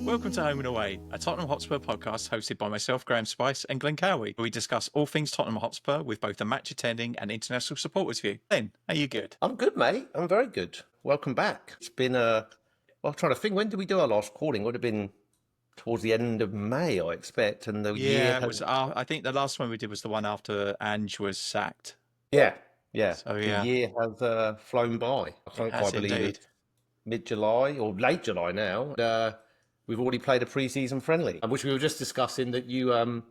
Welcome to Home and Away, a Tottenham Hotspur podcast hosted by myself, Graham Spice, and Glenn Cowie, where we discuss all things Tottenham Hotspur with both a match attending and international supporters view. Glenn, are you good? I'm good, mate. I'm very good. Welcome back. It's been I'm trying to think, when did we do our last recording? Would have been towards the end of May, I expect. And the year It was. I think the last one we did was the one after Ange was sacked. yeah. So The year has flown by. I can't has quite believe indeed. it. Mid-July or late July now. We've already played a pre-season friendly, which we were just discussing that you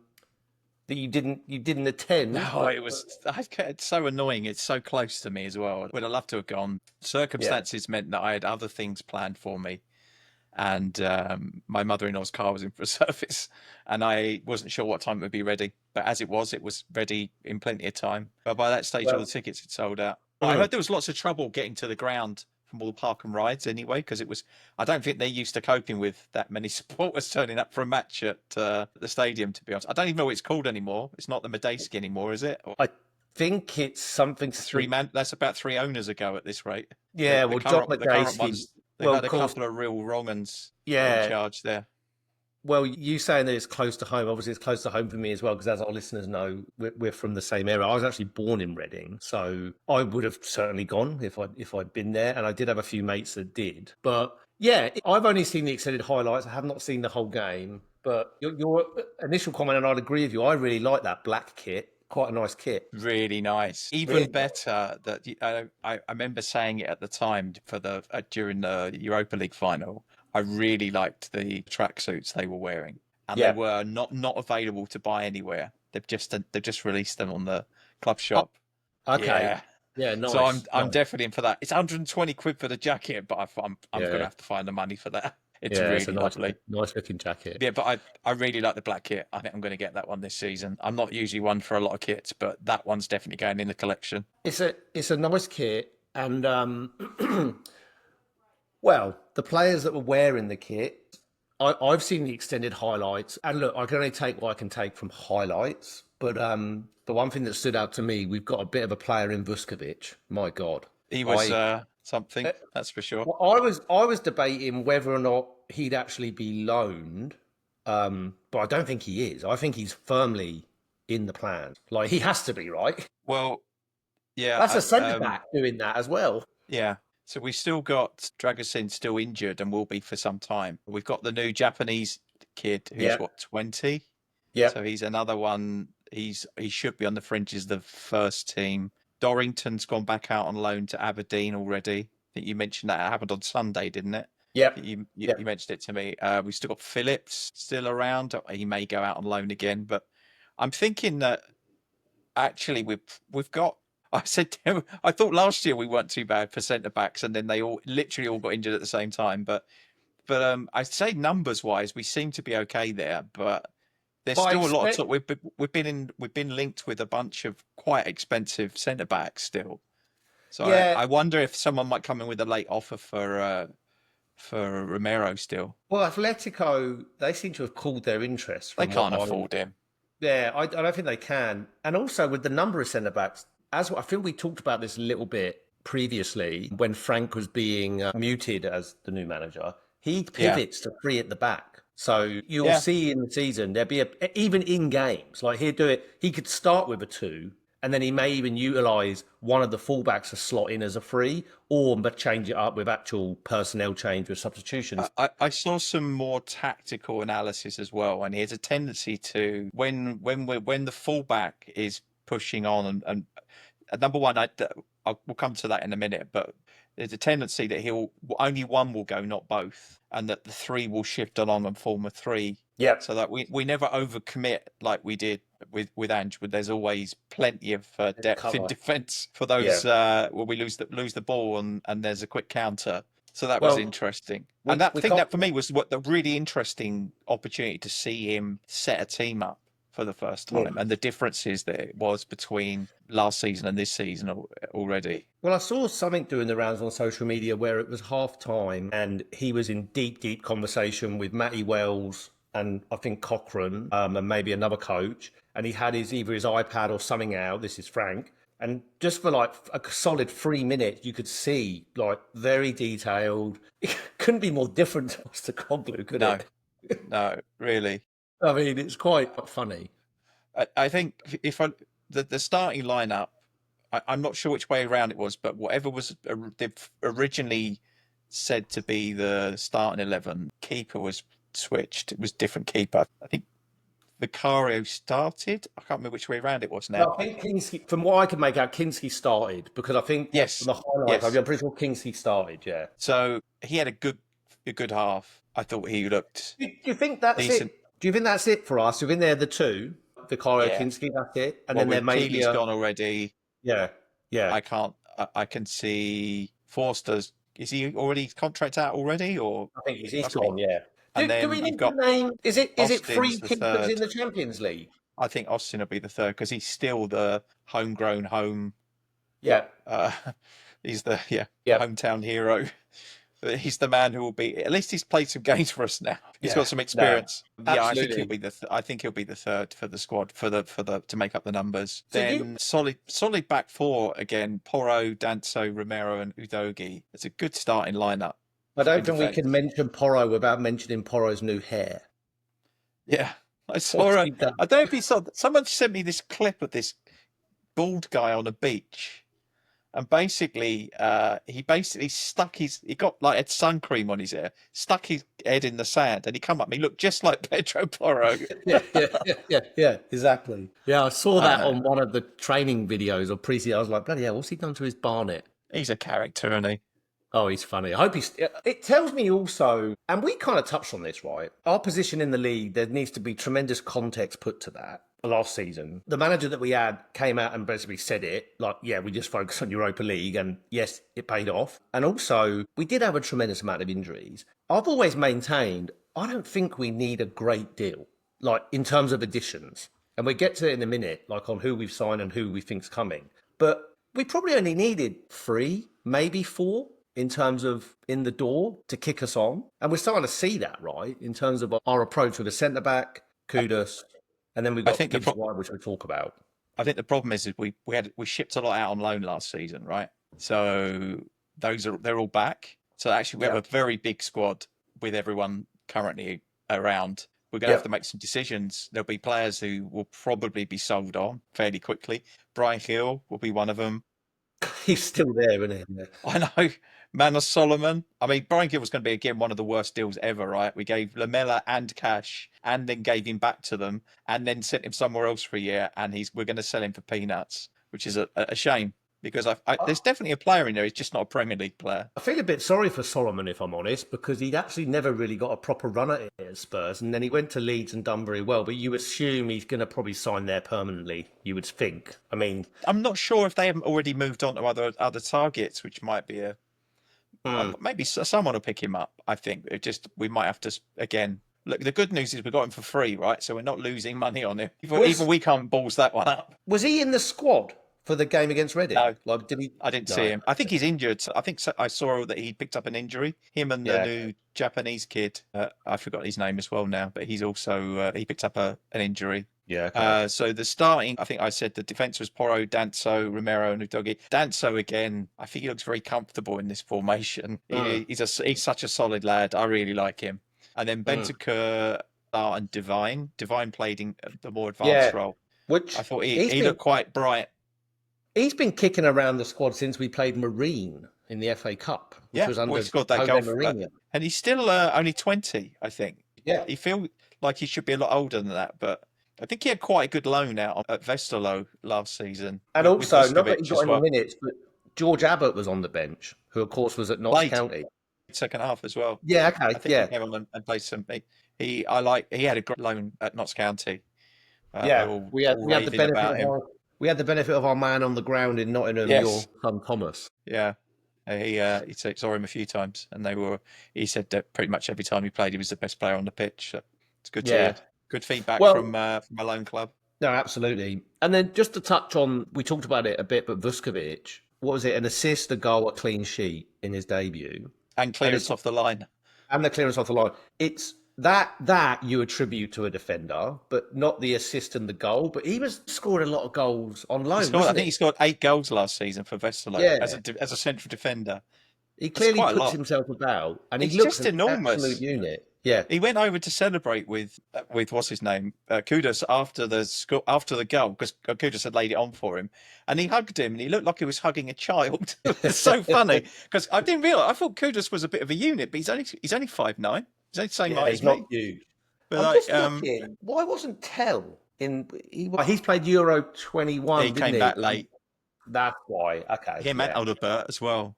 didn't attend. No, it's so annoying. It's so close to me as well. Would have loved to have gone. Circumstances meant that I had other things planned for me. And my mother-in-law's car was in for a service, and I wasn't sure what time it would be ready. But as it was ready in plenty of time. But by that stage, all the tickets had sold out. I heard there was lots of trouble getting to the ground from all the park and rides anyway, because I don't think they're used to coping with that many supporters turning up for a match at the stadium, to be honest. I don't even know what it's called anymore. It's not the Medeski anymore, is it? I think it's something... That's about 3 owners ago at this rate. Yeah, the John current ones... They've had a couple of real wrong uns in charge there. Well, you saying that it's close to home, obviously it's close to home for me as well, because as our listeners know, we're from the same area. I was actually born in Reading, so I would have certainly gone if I'd been there, and I did have a few mates that did. But yeah, I've only seen the extended highlights. I have not seen the whole game. But your initial comment, and I'd agree with you, I really like that black kit. Quite a nice kit. Really nice. Even better that I remember saying it at the time for during the Europa League final. I really liked the tracksuits they were wearing, and they were not available to buy anywhere. They've just released them on the club shop. Oh, okay. Yeah, nice. So I'm definitely in for that. It's 120 quid for the jacket, but I'm going to have to find the money for that. It's really lovely. Nice looking jacket. Yeah, but I really like the black kit. I think I'm going to get that one this season. I'm not usually one for a lot of kits, but that one's definitely going in the collection. It's a nice kit, and well, the players that were wearing the kit, I've seen the extended highlights, and look, I can only take what I can take from highlights. But the one thing that stood out to me, we've got a bit of a player in Vuskovic. My God, he was something, that's for sure. Well, I was debating whether or not he'd actually be loaned, but I don't think he is. I think he's firmly in the plan. Like, he has to be, right? Well, yeah, that's a centre back doing that as well. Yeah. So we've still got Dragusin still injured and will be for some time. We've got the new Japanese kid who's 20? Yeah. So he's another one. He should be on the fringes of the first team. Dorrington's gone back out on loan to Aberdeen already. I think you mentioned that. It happened on Sunday, didn't it? Yeah. You mentioned it to me. We've still got Phillips still around. He may go out on loan again, but I'm thinking that actually we've got. I thought last year we weren't too bad for centre backs, and then they literally all got injured at the same time. But I'd say numbers wise, we seem to be okay there. But there's still a lot of talk. We've been linked with a bunch of quite expensive centre backs still. So I wonder if someone might come in with a late offer for Romero still. Well, Atletico, they seem to have called their interest. They can't afford him. Yeah, I don't think they can. And also with the number of centre backs, I feel we talked about this a little bit previously when Frank was being muted as the new manager. He pivots to 3 at the back. So you'll see in the season, there'll be even in games, like he'd do it. He could start with a 2, and then he may even utilise one of the fullbacks to slot in as a 3, or change it up with actual personnel change with substitutions. I saw some more tactical analysis as well, and he has a tendency to when the fullback is pushing on and number one, we'll come to that in a minute, but there's a tendency that only one will go, not both, and that the 3 will shift along and form a 3. Yeah. So that we never overcommit like we did with Ange. There's always plenty of depth in defence for those where we lose the ball and there's a quick counter. So that was interesting. And that for me was what the really interesting opportunity to see him set a team up for the first time, and the differences there was between last season and this season already. Well, I saw something doing the rounds on social media where it was half time and he was in deep conversation with Matty Wells and I think Cochrane and maybe another coach, and he had either his iPad or something out. This is Frank. And just for like a solid 3 minutes, you could see like very detailed. It couldn't be more different to Koglu, could it? No, really. I mean, it's quite funny. I think if I the starting lineup, I'm not sure which way around it was, but whatever was they've originally said to be the starting 11, keeper was switched. It was different keeper. I think Vicario started. I can't remember which way around it was now. No, I think Kinski, from what I can make out, Kinski started because I think from Yes, the highlights, yes. I'm pretty sure Kinski started. Yeah. So he had a good half. I thought he looked Do you think that's decent. it? Do you think that's it for us? Do you think they're the two, Vicario, Yeah. Kinski? That's it, and Well, then there with may be Keely's a gone already. yeah, yeah. I can't. I can see Forster's. Is he already contract out already, or I think he's must be? gone. Yeah. And Do we then you've need to got name? Is it Austin's three the keepers in third. the Champions League? I think Austin will be the third because he's still the homegrown home. Yeah, Uh, he's the yeah, hometown hero. He's the man who will be. At least he's played some games for us now. He's yeah. got some No, experience. Yeah, I think he'll absolutely. be the. I think he'll be the third for the squad for the to make up the numbers. So you, Then solid back four again. Porro, Danso, Romero, and Udogi. It's a good starting lineup I don't in think we can defence. mention Porro without mentioning Porro's new hair. Yeah, I saw What's a. he done? I don't know if you saw. Someone sent me this clip of this bald guy on a beach. And basically, he basically he got like had sun cream on his hair, stuck his head in the sand, and he come up and he looked just like Pedro Porro. Yeah, yeah, yeah, yeah, yeah, exactly. Yeah, I saw I that know. on one of the training videos of preseason. I was like, bloody hell, what's he done to his Barnet? He's a character, isn't he? Oh, he's funny. I hope he's. It tells me also, and we kind of touched on this, right? Our position in the league, there needs to be tremendous context put to that. Last season, the manager that we had came out and basically said it like, yeah, we just focus on Europa League, and yes, it paid off. And also, we did have a tremendous amount of injuries. I've always maintained I don't think we need a great deal, like in terms of additions. And we get to it in a minute, like on who we've signed and who we think's coming. But we probably only needed 3, maybe 4 in terms of in the door to kick us on. And we're starting to see that, right? In terms of our approach with a centre back, Kudus, and then we've I got think the Gibbs pro- White, which we'll talk about. I think the problem is we shipped a lot out on loan last season, right? So they're all back. So actually, we have Yeah. a very big squad with everyone currently around. We're going to have Yeah. to make some decisions. There'll be players who will probably be sold on fairly quickly. Brian Hill will be one of them. He's still there, isn't he? Yeah. I know. Manos Solomon. I mean, Brian Gill was going to be again one of the worst deals ever, right? We gave Lamella and cash, and then gave him back to them, and then sent him somewhere else for a year, and we're going to sell him for peanuts, which is a shame because there's definitely a player in there. He's just not a Premier League player. I feel a bit sorry for Solomon, if I'm honest, because he'd actually never really got a proper run at it at Spurs, and then he went to Leeds and done very well. But you assume he's going to probably sign there permanently, you would think. I mean, I'm not sure if they haven't already moved on to other targets, which might be hmm. maybe someone will pick him up. I think we might have to again. Look, the good news is we got him for free, right? So we're not losing money on him. Even was we can't balls that one up. was he in the squad for the game against Reading? No, Like, did he? I didn't see No. him. I think he's injured. I think I saw that he picked up an injury. Him and the Yeah. new Japanese kid. I forgot his name as well now, but he's also he picked up an injury. Yeah. Okay. So the starting, I think I said the defense was Porro, Danso, Romero, and Udogi. Danso again. I think he looks very comfortable in this formation. Mm, He's such a solid lad. I really like him. And then mm. Bentancur and Divine. Divine played in the more advanced Yeah. role. I Which thought he's he been looked quite bright. he's been kicking around the squad since we played Marine in the FA Cup, which Yeah, was well, under he scored that Jose goal, Mourinho. and he's still only 20, I think. Yeah. He feel like he should be a lot older than that, but I think he had quite a good loan out at Westerlo last season And with also, not that he Vuskovic got as any well. minutes, but George Abbott was on the bench, who of course was at Notts Played County. second half as well. Yeah, okay, I think he yeah, came on and played some. He had a great loan at Notts County. They're yeah. all, We had all we had the raving benefit about of him. our man on the ground in Nottingham, your Yes, son Thomas. yeah. He saw him a few times, and he said that pretty much every time he played, he was the best player on the pitch. So it's good to Yeah. hear. Good feedback Well, from a loan club. no, absolutely. And then just to touch on, we talked about it a bit, but Vuskovic, what was it? An assist, a goal, a clean sheet in his debut, And and clearance off the line. the clearance off the line. It's that you attribute to a defender, but not the assist and the goal. But he was scoring a lot of goals on loan, I wasn't think he he? scored 8 goals last season for Westerlo Yeah, as a central defender. he That's clearly quite a puts lot. himself about, and he It's looks just an absolute enormous. unit. Yeah. He went over to celebrate with what's his name, Kudus after the goal because Kudus had laid it on for him, and he hugged him, and he looked like he was hugging a child. It was so funny because I didn't realize. I thought Kudus was a bit of a unit, but he's only 5'9". He's only the same Yeah, height he's as not me. huge. But I'm like, just looking. Why wasn't Tell in? He's played Euro he 21, didn't came he? back late. That's why. Okay. Him and Yeah. Adalbert as well.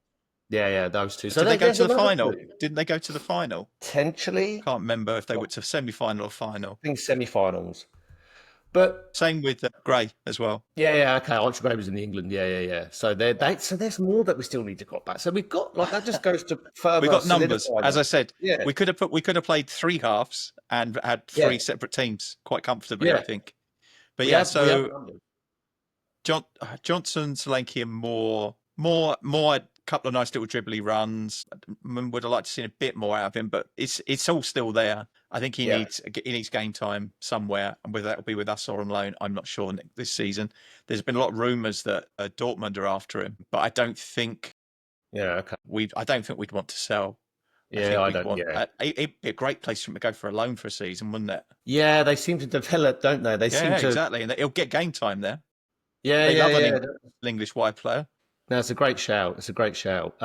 Yeah. Those two. So Did they go there's to the another final? two. Didn't they go to the final? Potentially, Can't remember if they I went to semi-final or final. think semi-finals. But Same with Gray as well. yeah. Okay. Archie Gray was in England. Yeah. So so there's more that we still need to got back. So we've got like that just goes to We further got numbers, solidify as that. I said. Yeah. We could have played three halves and had Yeah. three separate teams quite comfortably, I Yeah. think. But We yeah, have so numbers. Johnson, Solanke, and more a couple of nice little dribbly runs. Would have liked to see a bit more out of him, but it's all still there. I think he Yeah. needs game time somewhere, and whether that'll be with us or on loan, I'm not sure this season. There's been a lot of rumours that Dortmund are after him, but I don't think Yeah. Okay. we'd want to sell. I Yeah. think I we'd don't. want. Yeah. It'd be a great place for him to go for a loan for a season, wouldn't it? Yeah. They seem to develop, don't they? They seem Yeah, to. exactly, and he'll get game time there. Yeah. They love an Yeah. English wide player. No, it's a great shout. It's a great shout.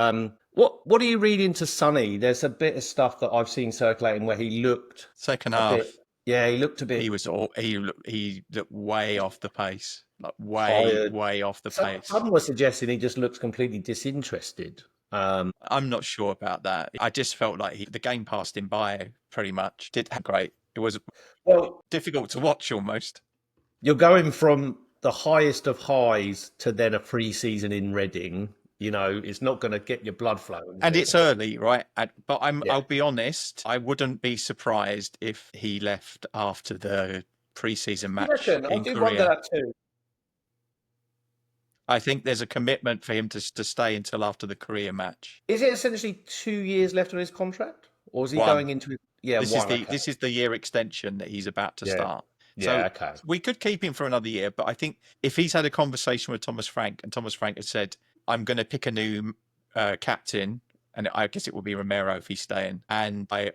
What do you read into Sonny? There's a bit of stuff that I've seen circulating where he looked Second a bit. half, Yeah, he looked a bit he looked way off the pace, like tired. way off the pace. Some were suggesting he just looks completely disinterested. I'm not sure about that. I just felt like the game passed him by pretty much. Did great. It was Well, difficult to watch almost. you're going from the highest of highs to then a pre-season in Reading. You know, it's not going to get your blood flowing. And it's early, right? But Yeah. I'll be honest. I wouldn't be surprised if he left after the pre-season match I in do wonder Korea. that too. I think there's a commitment for him to stay until after the Korea match. Is it essentially 2 years left on his contract, or is he One. going into? Yeah, This one. this is the year extension that he's about to start. Yeah. So Okay. we could keep him for another year, but I think if he's had a conversation with Thomas Frank and Thomas Frank has said, "I'm going to pick a new captain," and I guess it will be Romero if he's staying,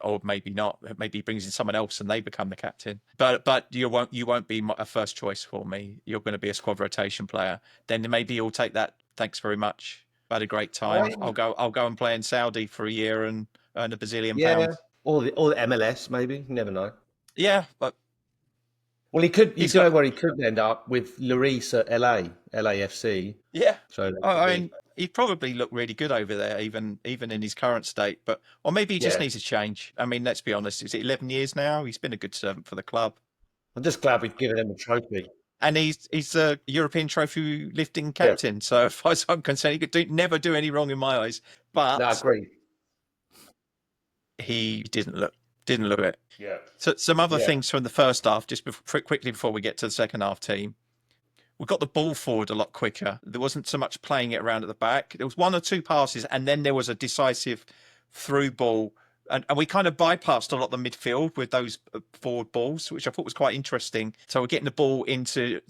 or maybe not. Maybe he brings in someone else and they become the captain. But you won't be a first choice for me. You're going to be a squad rotation player. Then maybe you'll take that. Thanks very much. I've had a great time. I'll go and play in Saudi for a year and earn £1 bazillion. Yeah, or the MLS maybe. You never know. Yeah, but Well, he could. You He's know got- where he could end up with Lloris at LAFC. yeah. So I mean, he'd probably look really good over there, even in his current state. Or maybe he just Yeah. needs a change. I mean, let's be honest. Is it 11 years now? He's been a good servant for the club, I'm just glad we've given him a trophy. and he's a European trophy lifting captain. So, as far as I'm concerned, he could never do any wrong in my eyes. But No, I agree. he didn't look it. Yeah. So some other Yeah. things from the first half, just quickly before we get to the second half team. We got the ball forward a lot quicker. There wasn't so much playing it around at the back. There was one or two passes, and then there was a decisive through ball. And we kind of bypassed a lot of the midfield with those forward balls, which I thought was quite interesting. So we're getting the ball into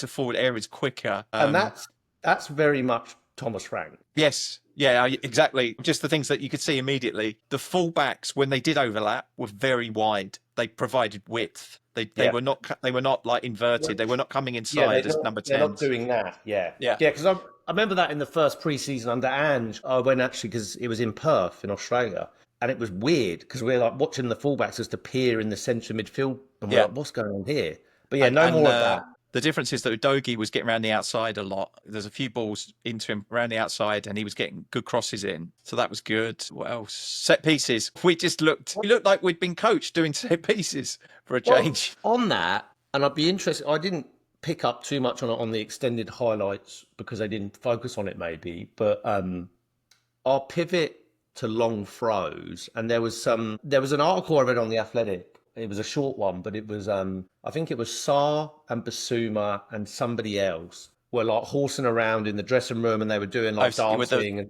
forward areas quicker. And that's very much Thomas Frank. Yes. Yeah, exactly. Just the things that you could see immediately. The fullbacks, when they did overlap, were very wide. They provided width. They were not like inverted. They were not coming inside as number 10. They're not doing that. Yeah. Yeah. Yeah, because I remember that in the first pre-season under Ange, I went actually because it was in Perth in Australia. And it was weird because we were like watching the fullbacks just appear in the centre midfield. And we're like, what's going on here? But yeah, more of that. The difference is that Udogie was getting around the outside a lot. There's a few balls into him around the outside, and he was getting good crosses in. So that was good. What else? Set pieces. We looked like we'd been coached doing set pieces for a change. Well, on that, and I'd be interested, I didn't pick up too much on the extended highlights because I didn't focus on it maybe, but our pivot to long throws, and there was an article I read on The Athletic. It was a short one, but it was I think it was Sarr and Basuma and somebody else were like horsing around in the dressing room, and they were doing like dancing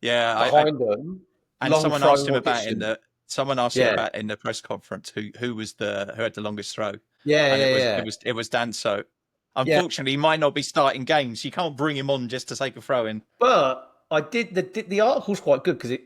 behind them. And someone asked him about in the press conference who had the longest throw. It was Danso. Unfortunately, he might not be starting games. You can't bring him on just to take a throw in. But I did the article's quite good because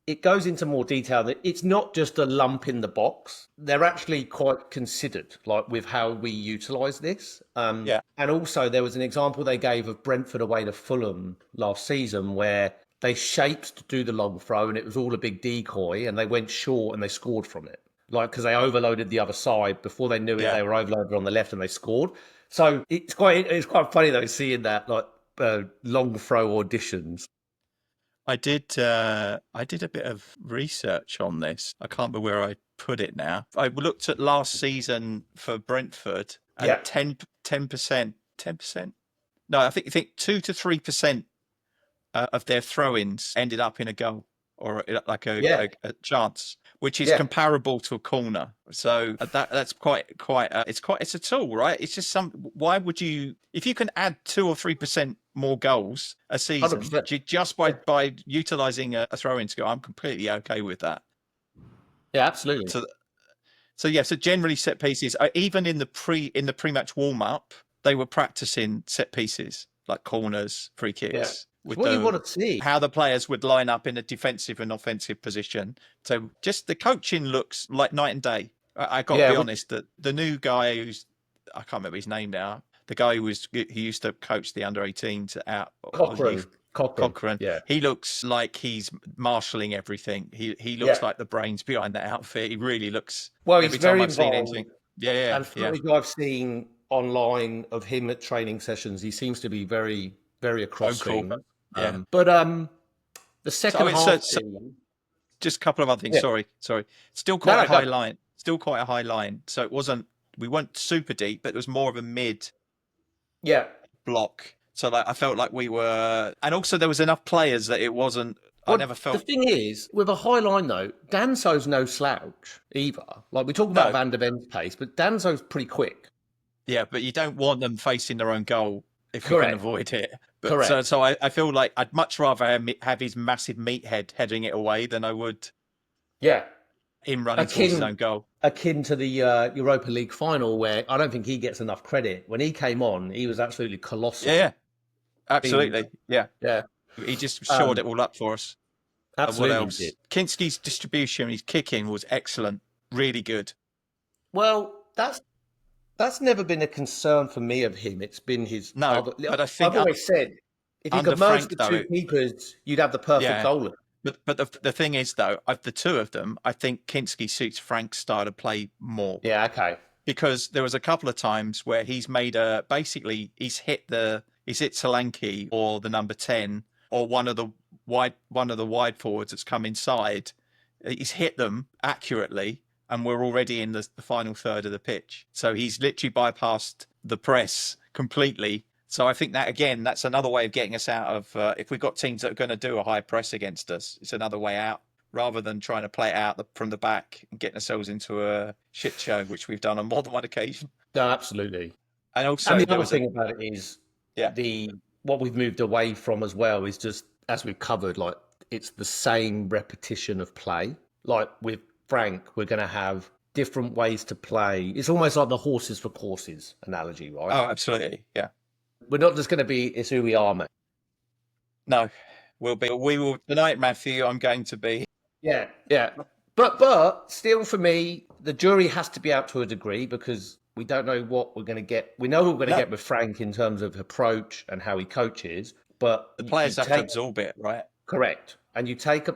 it goes into more detail that it's not just a lump in the box. They're actually quite considered, like with how we utilise this. Yeah. And also, there was an example they gave of Brentford away to Fulham last season where they shaped to do the long throw and it was all a big decoy and they went short and they scored from it. Like, because they overloaded the other side before they knew it, Yeah. they were overloaded on the left and they scored. So it's quite funny though seeing that like long throw auditions. I did a bit of research on this. I can't remember where I put it now. I looked at last season for Brentford and Yeah. 10%. No, I think 2 to 3% of their throw-ins ended up in a goal or like Yeah. a chance, which is Yeah. comparable to a corner. So that's it's a tool, right? It's just why would you, if you can add 2 or 3% more goals a season 100%. just by utilizing a throw-in skill, I'm completely okay with that. Yeah, absolutely. So yeah, so generally set pieces, even in the pre-match warm-up, they were practicing set pieces like corners, free Yeah. kicks It's with what you want to see. how the players would line up in a defensive and offensive position. So just the coaching looks like night and day. I got to Yeah. be honest that the new guy I can't remember his name now, the guy who used to coach the under 18s out or Cochrane. youth, Cochrane. Cochrane. Yeah. He looks like he's marshalling everything. He looks Yeah. like the brains behind that outfit. He really looks. Well, he's Every time very I've seen involved. anything, yeah, And yeah, footage I've seen online of him at training sessions, he seems to be very, very across vocal, things. yeah. But the So second half so team. just a couple of other things. Yeah. Sorry. Still No, quite a no, high go. line. Still quite a high line. So we weren't super deep, but it was more of a mid Yeah. block. So like I felt like we were, and also there was enough players that it wasn't. I Well, never the felt thing is, with a high line though, Danso's no slouch either. Like we talk about no. Van der Ven's pace, but Danso's pretty quick. Yeah, but you don't want them facing their own goal if you can Correct. avoid it. But Correct. so I feel like I'd much rather have his massive meathead heading it away than I would Yeah. him running towards his Akin own goal. akin to the Europa League final, where I don't think he gets enough credit. When he came on, he was absolutely Yeah, colossal. yeah, Being, absolutely. Yeah, yeah, he just shored um, it all up for us. And what absolutely else? did. Kinski's distribution, his kicking was excellent, really good. Well, that's never been a concern for me of him. It's been his No, other. but I think I've always said if you under could merge Frank the though, two keepers, you'd have the perfect yeah. goalie. But the thing is though, of the two of them, I think Kinski suits Frank's style of play more Yeah. Okay. because there was a couple of times where he's made basically he's hit Solanke or the number 10 or one of the wide forwards that's come inside. He's hit them accurately and we're already in the final third of the pitch. So he's literally bypassed the press completely. So I think that again, that's another way of getting us out of if we've got teams that are going to do a high press against us, it's another way out rather than trying to play it out from the back and getting ourselves into a shit show, which we've done on more than one occasion. No, absolutely. And also And the there other was a thing about it is yeah, what we've moved away from as well is just as we've covered, like it's the same repetition of play. Like with Frank, we're going to have different ways to play. It's almost like the horses for courses analogy, right? oh absolutely, yeah. We're not just going to be, it's who we are, mate. No, we will tonight, Matthew. I'm going to be Yeah, yeah. But still, for me, the jury has to be out to a degree because we don't know what we're going to get. We know what we're going to no. get with Frank in terms of approach and how he coaches, but The you players have to take absorb it, right? correct, and you take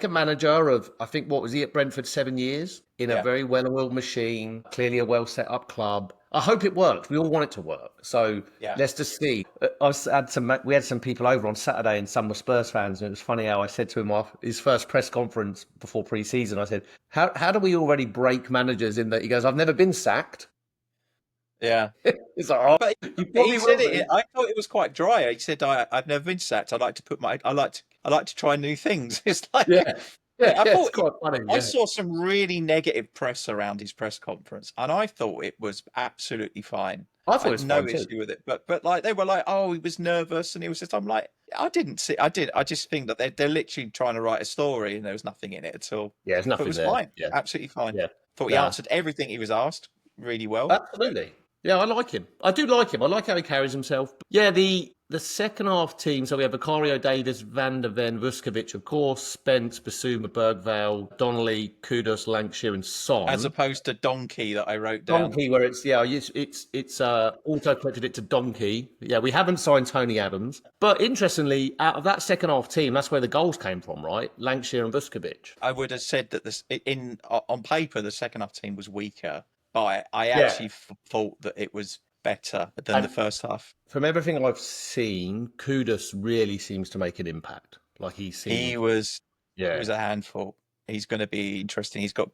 a manager of I think what was he at Brentford 7 years in a Yeah. very well-oiled machine, clearly a well set up club. I hope it works. We all want it to work. So Yeah. let's just see. We had some people over on Saturday, and some were Spurs fans, and it was funny how I said to him off his first press conference before pre-season. I said, "How do we already break managers in that?" He goes, "I've never been sacked." Yeah. It's like, "Oh, But you he probably said will it. be." I thought it was quite dry. He said, "I've never been sacked. I like to try new things." It's like Yeah, yeah, I yeah. It's thought quite funny. I Yeah, saw some really negative press around his press conference, and I thought it was absolutely fine. I I thought it had was no fine too. issue with it. But like they were like, "Oh, he was nervous," and he was just. I'm like, I didn't see. I did. I just think that they're literally trying to write a story, and there was nothing in it at all. Yeah, there's But it nothing was there. fine. Yeah, Absolutely fine. yeah. Thought he No. answered everything he was asked really well. Absolutely. Yeah, I like him. I do like him. I like how he carries himself. Yeah, The second half team, so we have Vicario, Davis, Van der Ven, Vuskovic, of course, Spence, Basuma, Bergvale, Donnelly, Kudus, Lancashire, and As Son. opposed to Donkey that I wrote down. Donkey, where it's auto corrected it to Donkey. Yeah, we haven't signed Tony Adams, but interestingly, out of that second half team, that's where the goals came from, right? Lancashire and Vuskovic. I would have said that this in on paper the second half team was weaker, but I Yeah, actually thought that it was better than the and first half. from everything I've seen, Kudus really seems to make an impact. Like he He seems, was he yeah, was a handful. He's going to be interesting. He's good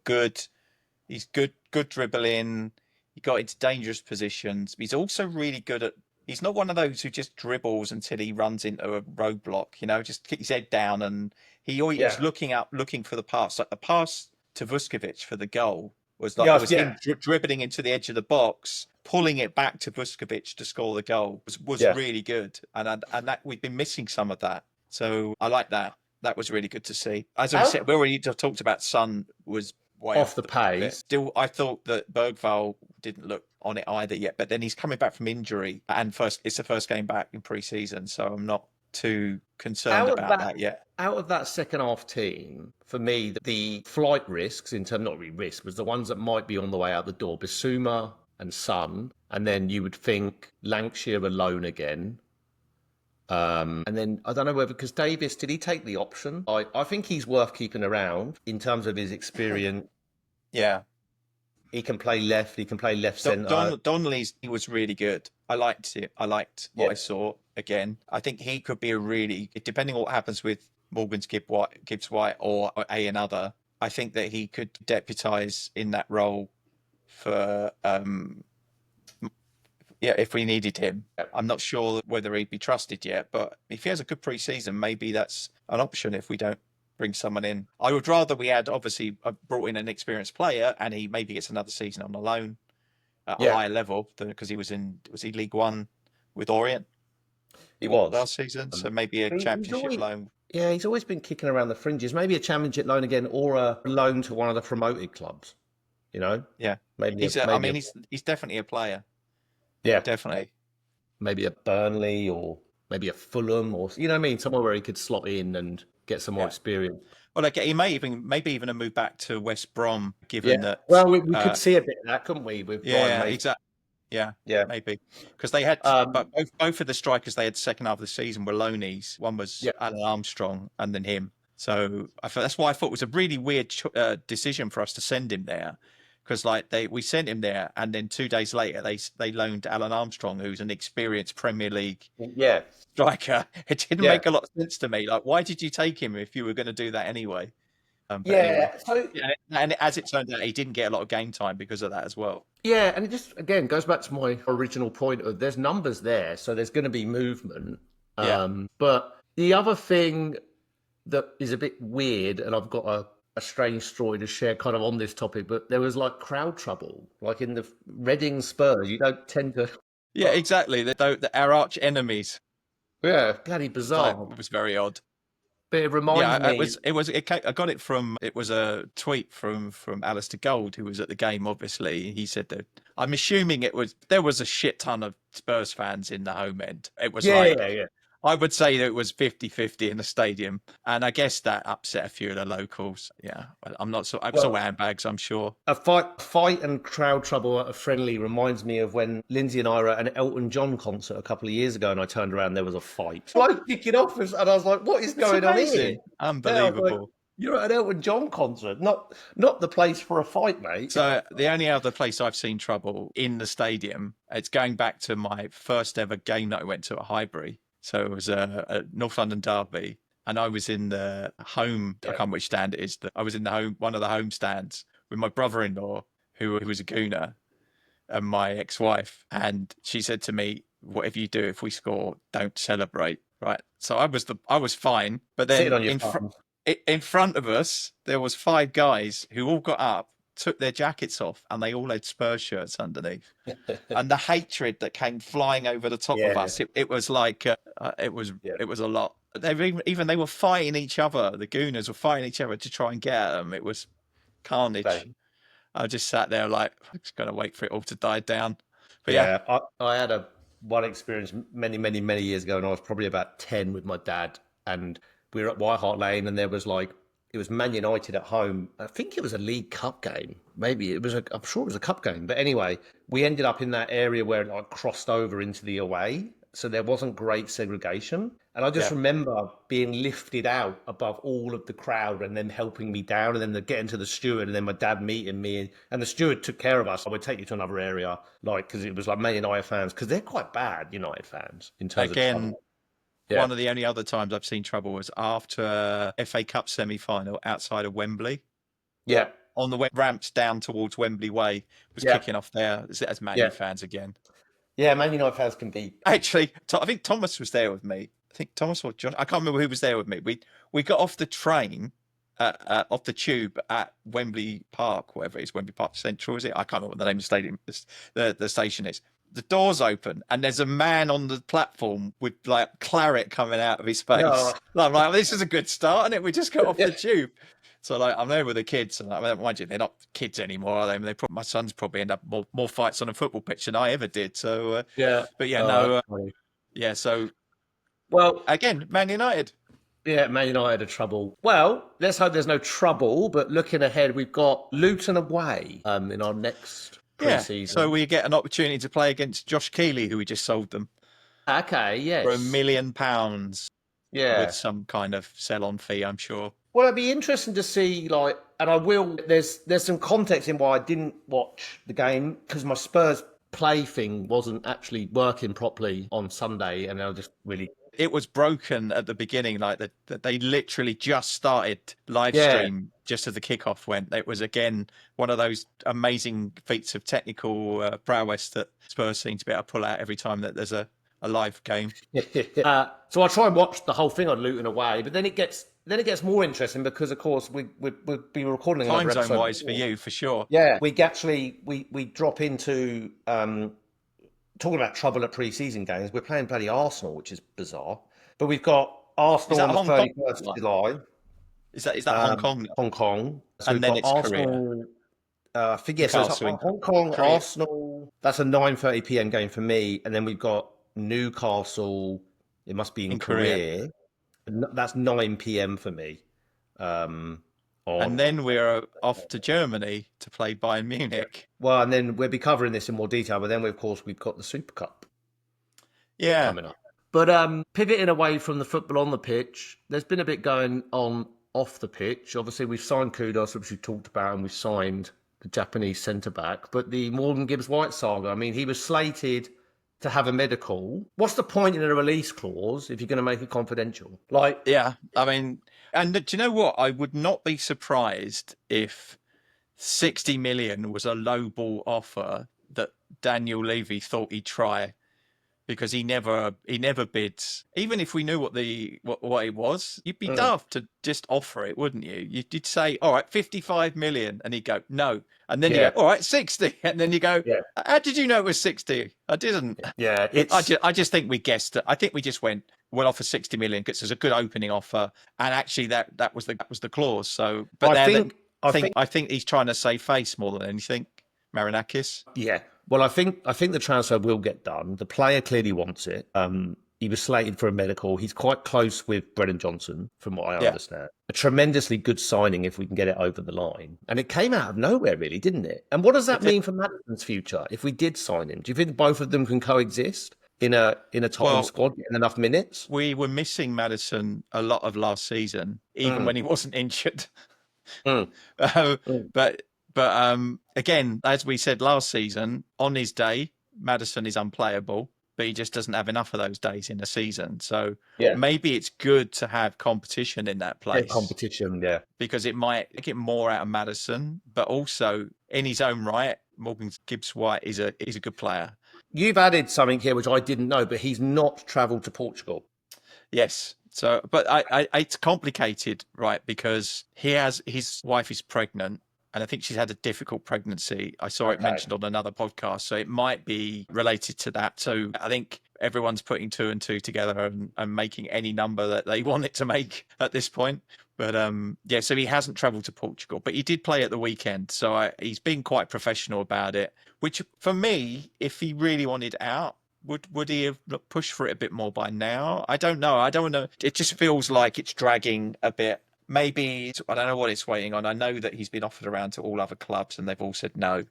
dribbling. He got into dangerous positions. He's also really good at. He's not one of those who just dribbles until he runs into a roadblock. Just keep his head down, and he always yeah, was looking up, looking for the pass. Like the pass to Vuskovic for the goal was like it yeah, was yeah, him dribbling into the edge of the box, pulling it back to Vuskovic to score the goal. Was yeah. really good, and that we've been missing some of that. So I like that. That was really good to see. As I said, Out we already talked about Sun was way off off the the back of it. pace. Still, I thought that Bergvall didn't look on it either yet, but then he's coming back from injury, and it's the first game back in pre-season, so I'm not too concerned Out of about that, that yet. out of that second half team, for me, the flight risks in terms not really risk was the ones that might be on the way out the door. Basuma and Son, and then you would think Lancashire alone again. And then I don't know whether because Davis did he take the option? I think he's worth keeping around in terms of his experience. Yeah, He can play left. He can play left centre. Donnelly's he was really good. I liked it. I liked what I Yeah, saw again. I think he could be a really, depending on what happens with Morgan's Gibbs White or a another. I think that he could deputise in that role for yeah, if we needed him. yeah. I'm not sure whether he'd be trusted yet, but if he has a good pre-season, maybe that's an option if we don't bring someone in. I would rather we had obviously brought in an experienced player and he maybe gets another season on a loan at a Yeah, higher level because was he League One with Orient he was. last season, so Um, maybe a he's championship always, loan. yeah, he's always been kicking around the fringes. Maybe a championship loan again, or a loan to one of the promoted clubs. You know, Yeah, maybe a I maybe mean a he's definitely a player, yeah, definitely. maybe a Burnley or maybe a Fulham or you know what I mean, somewhere where he could slot in and get some more Yeah. experience. Well, like he maybe even a move back to West Brom, given Yeah, that well, we could see a bit of that, couldn't we, with Brian yeah, Mason? exactly. Yeah, Yeah, maybe because they had, but um, both of the strikers they had second half of the season were loanies. One was yeah, Alan Armstrong, and then him. So that's why I thought it was a really weird decision for us to send him there, because like we sent him there, and then 2 days later they loaned Alan Armstrong, who's an experienced Premier League yeah, striker. It didn't yeah, make a lot of sense to me. Like, why did you take him if you were going to do that anyway? But anyway, yeah. So yeah, and as it turned out, he didn't get a lot of game time because of that as well. yeah, and it just again goes back to my original point of there's numbers there, so there's going to be movement. Yeah. But the other thing that is a bit weird, and I've got a strange story to share kind of on this topic, but there was like crowd trouble, like in the Reading Spurs. You don't tend to, Yeah, exactly. Our arch enemies. yeah, bloody Like, bizarre. it was very odd. But it reminds Yeah, me, I got it from. It was a tweet from Alistair Gold, who was at the game. Obviously, he said that. I'm assuming there was a shit ton of Spurs fans in the home end. It was yeah, like yeah, yeah. I would say that it was 50-50 in the stadium, and I guess that upset a few of the locals. Yeah, I'm not so. I was all Well, handbags, I'm sure. a fight and crowd trouble at a friendly reminds me of when Lindsay and I were at an Elton John concert a couple of years ago, and I turned around, there was a fight. Like kicking off, and I was like, "What is It's going on here?" amazing, Yeah, I was like, unbelievable. "You're at an Elton John concert, not the place for a fight, mate." So the only other place I've seen trouble in the stadium, it's going back to my first ever game that I went to at Highbury. So it was a North London derby, and I was in the home. I Yeah, can't remember which stand it is. I was in the one of the home stands with my brother-in-law, who was a gooner, and my ex-wife, and she said to me, "Whatever you do, if we score, don't celebrate." Right. So I was fine, but sitting then on your phone. in front of us there was five guys who all got up, took their jackets off, and they all had Spurs shirts underneath. And the hatred that came flying over the top of Yeah, us, it was like yeah, it was a lot. They were fighting each other. The Gooners were fighting each other to try and get at them. It was carnage. I just sat there like, I'm just gonna wait for it all to die down. But yeah, yeah. I had a one experience many years ago, and I was probably about 10 with my dad, and we were at White Hart Lane, and there was like it was Man United at home. I think it was a League Cup game. Maybe it was I'm sure it was a cup game. But anyway, we ended up in that area where it like crossed over into the away. So there wasn't great segregation. And I just Yeah. remember being lifted out above all of the crowd and then helping me down and then getting to the steward and then my dad meeting me. And the steward took care of us. I would take you to another area, like, because it was like Man United fans, because they're quite bad United fans in terms of Again, trouble. Yeah. one of the only other times I've seen trouble was after FA Cup semi-final outside of Wembley. Yeah. On the ramps down towards Wembley Way was Yeah. kicking off there as Man U Yeah. fans again. Yeah. Man United fans can be. Actually, I think Thomas was there with me. I think Thomas or John. I can't remember who was there with me. We got off the train, off the tube at Wembley Park, whatever it is, Wembley Park Central, is it? I can't remember what the name of the stadium, the station is. The doors open and there's a man on the platform with like claret coming out of his face. No. I'm like, this is a good start, isn't it? We just got off the tube. So like, I'm there with the kids, and mind you, they're not kids anymore, are they? My son's probably end up more fights on a football pitch than I ever did. So, Yeah. but yeah, That's no, funny. yeah. So Well, again, Man United. yeah, Man United are trouble. Well, let's hope there's no trouble. But looking ahead, we've got Luton away in our next Yeah. pre-season. So we get an opportunity to play against Josh Keeley, who we just sold them Okay, yes. for £1 million Yeah. with some kind of sell-on fee, I'm sure. Well, it'd be interesting to see, like, and I will. There's some context in why I didn't watch the game because my Spurs play thing wasn't actually working properly on Sunday, and I just really. It was broken at the beginning, like that they literally just started live Yeah. stream just as the kickoff went. It was again one of those amazing feats of technical prowess that Spurs seem to be able to pull out every time that there's a live game. So I try and watch the whole thing on Luton away, but then it gets more interesting because, of course, we'll be recording Time another zone episode wise for you, for sure. Yeah, we drop into talking about trouble at pre-season games. We're playing bloody Arsenal, which is bizarre. But we've got Arsenal on the Hong Kong? 31st of July. Is that Hong Kong? Hong Kong. So And we've then got it's Korea. Arsenal. I think yes, so it's Newcastle in Hong Kong, Korea. Arsenal. That's a 9:30 p.m. game for me, and then we've got Newcastle. It must be in Korea. That's 9 p.m. for me. And then we're off to Germany to play Bayern Munich. Well, and then we'll be covering this in more detail, but then, of course, we've got the Super Cup coming up. But pivoting away from the football on the pitch, there's been a bit going on off the pitch. Obviously, we've signed Kudos, which we talked about, and we've signed the Japanese centre-back. But the Morgan Gibbs-White saga, I mean, he was slated to have a medical. What's the point in a release clause if you're going to make it confidential? Yeah, I mean, and do you know what? I would not be surprised if 60 million was a lowball offer that Daniel Levy thought he'd try, because he never bids. Even if we knew what it was, you'd be daft to just offer it, wouldn't you? You'd say, all right, 55 million, and he'd go no, and then you go, all right, 60, and then you go, how did you know it was 60? I didn't. Yeah, I just think we guessed it. I think we just went, we'll offer 60 million because there's a good opening offer, and actually that was the clause. So, but I think he's trying to save face more than anything, Marinakis. Yeah. Well, I think the transfer will get done. The player clearly wants it. He was slated for a medical. He's quite close with Brennan Johnson, from what I understand. A tremendously good signing if we can get it over the line. And it came out of nowhere, really, didn't it? And what does that mean for Maddison's future if we did sign him? Do you think both of them can coexist in a Tottenham squad in enough minutes? We were missing Maddison a lot of last season, even when he wasn't injured. But again, as we said last season, on his day, Maddison is unplayable, but he just doesn't have enough of those days in the season. So maybe it's good to have competition in that place. Yeah, competition, because it might get more out of Maddison, but also in his own right, Morgan Gibbs-White is a good player. You've added something here which I didn't know, but he's not travelled to Portugal. Yes. So, but it's complicated, right? Because his wife is pregnant. And I think she's had a difficult pregnancy. I saw it mentioned on another podcast. So it might be related to that too. I think everyone's putting two and two together and making any number that they want it to make at this point. But so he hasn't travelled to Portugal, but he did play at the weekend. So he's been quite professional about it, which for me, if he really wanted out, would he have pushed for it a bit more by now? I don't know. I don't know. It just feels like it's dragging a bit. Maybe I don't know what it's waiting on. I know that he's been offered around to all other clubs, and they've all said no.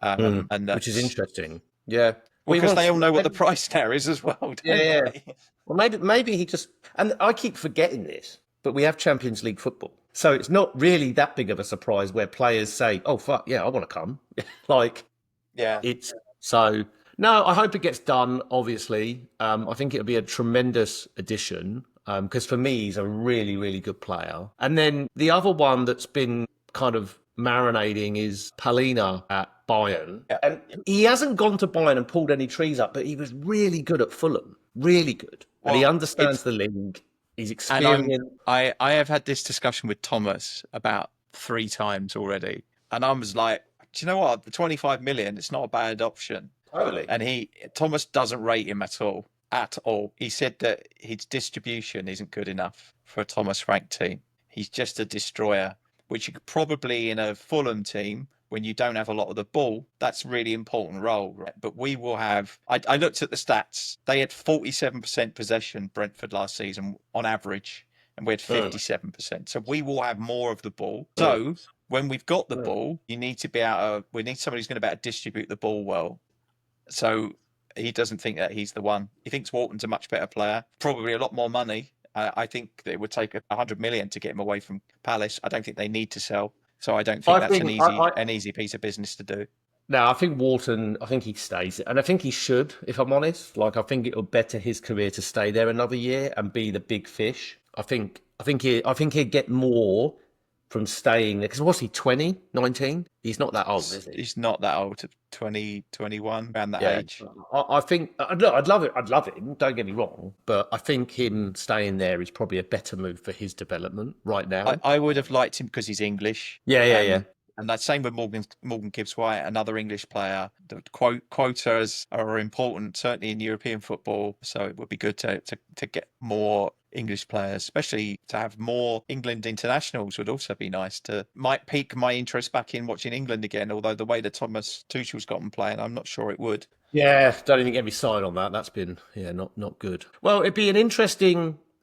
And Which is that's interesting. Yeah. well Well, he because they wants. all know what the price now is as well, don't Yeah, yeah. they? Well, maybe he just. And I keep forgetting this, but we have Champions League football, so it's not really that big of a surprise where players say, "Oh fuck, yeah, I want to come." Like Yeah. it's so. No, I hope it gets done. Obviously, I think it'll be a tremendous addition because for me, he's a really, really good player. And then the other one that's been kind of marinating is Palina at Bayern. Yeah. And he hasn't gone to Bayern and pulled any trees up, but he was really good at Fulham. Really good. And he Well, understands the league. He's and experienced. I have had this discussion with Thomas about 3 times already, and I was like, do you know what? The 25 million, it's not a bad option. Totally. And Thomas doesn't rate him at all. At all. He said that his distribution isn't good enough for a Thomas Frank team. He's just a destroyer, which you could probably in a Fulham team, when you don't have a lot of the ball, that's a really important role. Right? But we will have. I looked at the stats. They had 47% possession, Brentford, last season on average, and we had 57%. So we will have more of the ball. So when we've got the ball, you need to be able. We need somebody who's going to be able to distribute the ball well. So he doesn't think that he's the one. He thinks Walton's a much better player, probably a lot more money. I think it would take 100 million to get him away from Palace. I don't think they need to sell, so I don't think that's an easy piece of business to do. No, I think Wharton, I think he stays. And I think he should, if I'm honest. Like, I think it'll better his career to stay there another year and be the big fish. I think he'd get more from staying there. Because what's he, 20, 19? He's not that old, is he? He's not that old, 20, 21, around that age. I think, look, I'd love it. I'd love him, don't get me wrong. But I think him staying there is probably a better move for his development right now. I would have liked him because he's English. Yeah. And that's same with Morgan Gibbs-White, another English player. The quotas are important, certainly in European football. So it would be good to get more English players, especially to have more England internationals would also be nice. Might pique my interest back in watching England again. Although the way that Thomas Tuchel's got them playing, I'm not sure it would. Yeah, don't even get me started on that. That's been not good. Well, it'd be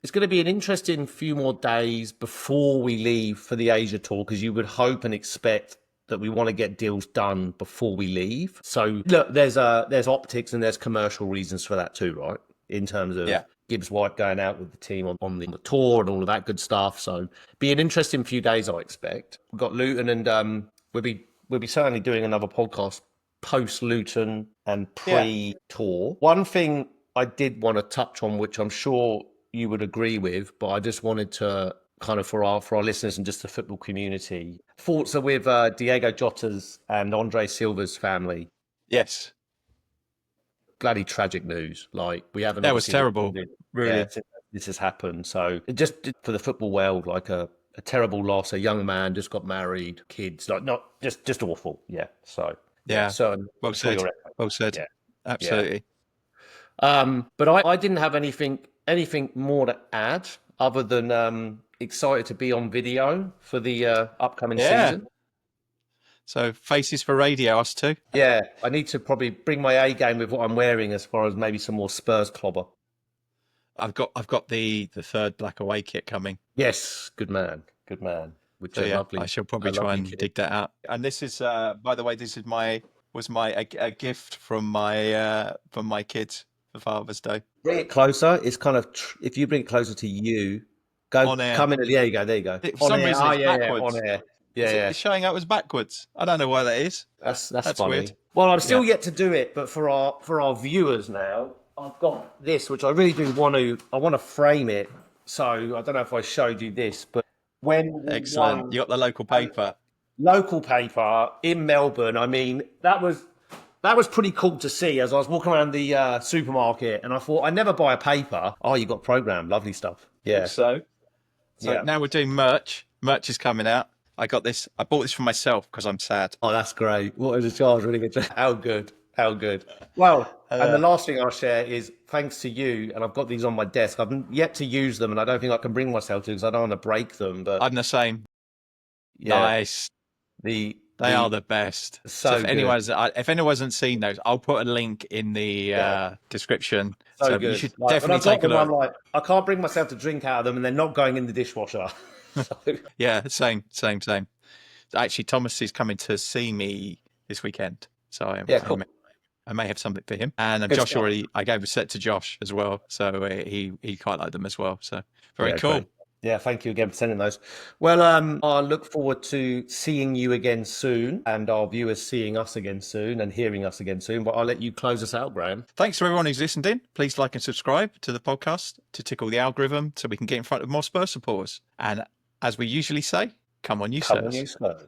it's going to be an interesting few more days before we leave for the Asia tour because you would hope and expect that we want to get deals done before we leave. So look, there's optics and there's commercial reasons for that too, right? In terms of Gibbs White going out with the team on the tour and all of that good stuff. So be an interesting few days, I expect. We've got Luton and we'll be certainly doing another podcast post Luton and pre-tour. One thing I did want to touch on, which I'm sure you would agree with, but I just wanted to kind of for our listeners and just the football community. Thoughts are with Diego Jota's and Andre Silva's family. Yes. Bloody tragic news. Like we haven't. That was terrible. Really. This has happened. So just for the football world, like a terrible loss. A young man just got married, kids, like not just awful. Yeah. So So well said. Well said. Yeah. Absolutely. Yeah. But I didn't have anything more to add other than excited to be on video for the upcoming season. So faces for radio, us too. Yeah, I need to probably bring my A game with what I'm wearing as far as maybe some more Spurs clobber. I've got the third black away kit coming. Yes, good man. Which are lovely. I shall probably try and dig that out. And this is, by the way, this is a gift from my kids for Father's Day. Bring it closer. It's kind of if you bring it closer to you, on air. Come in. There you go. For some reason, it's backwards. On air. It's showing up as backwards. I don't know why that is. That's funny. Weird. Well, I'm still yet to do it, but for our viewers now, I've got this, which I really do want to frame it. So I don't know if I showed you this, but excellent. You got the local paper. Local paper in Melbourne. I mean, that was pretty cool to see as I was walking around the supermarket, and I thought I never buy a paper. Oh, you got programmed, lovely stuff. Yeah. So now we're doing merch. Merch is coming out. I got this. I bought this for myself because I'm sad. Oh, that's great. What is a charge? Really good. How good. Well, and the last thing I'll share is thanks to you, and I've got these on my desk. I've yet to use them, and I don't think I can bring myself to because I don't want to break them. But I'm the same. Yeah. Nice. The They are the best. So So good. if anyone hasn't seen those, I'll put a link in Yeah. the description. So So you good. should Like when definitely I've got take a them, I'm look. like, I can't bring myself to drink out of them, and they're not going in the dishwasher. So, Yeah, same. Actually, Thomas is coming to see me this weekend, so yeah, cool. I may have something for him. And Good Josh stuff. already, I gave a set to Josh as well, so he quite liked them as well. So very Yeah, cool. great. Yeah, thank you again for sending those. Well, I look forward to seeing you again soon, and our viewers seeing us again soon and hearing us again soon. But I'll let you close us out, Graham. Thanks to everyone who's listened in. Please like and subscribe to the podcast to tickle the algorithm so we can get in front of more Spurs supporters. And as we usually say, come on, you Come on, Sirs. you Spurs.